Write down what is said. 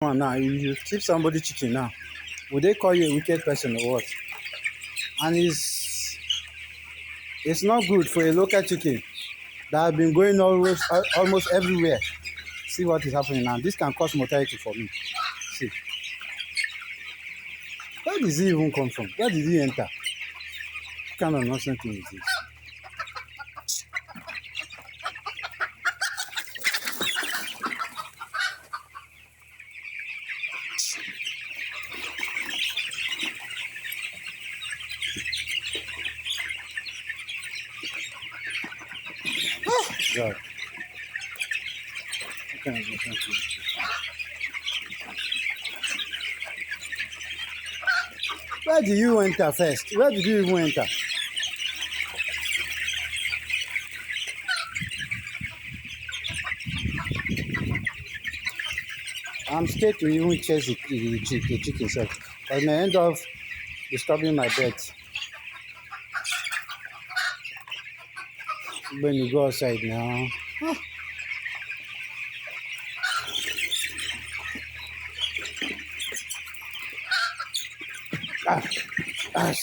Come on now, you keep somebody chicken now. Would they call you a wicked person or what? And it's not good for a local chicken that have been going almost everywhere. See what is happening now. This can cause mortality for me. See, where does he even come from? Where did he enter? What kind of nonsense thing is this? God. What kind of nonsense thing is this? Where did you enter first? Where did you even enter? I'm scared to even chase the chicken itself. I may end up disturbing my bed when you go outside now. Ah, ah.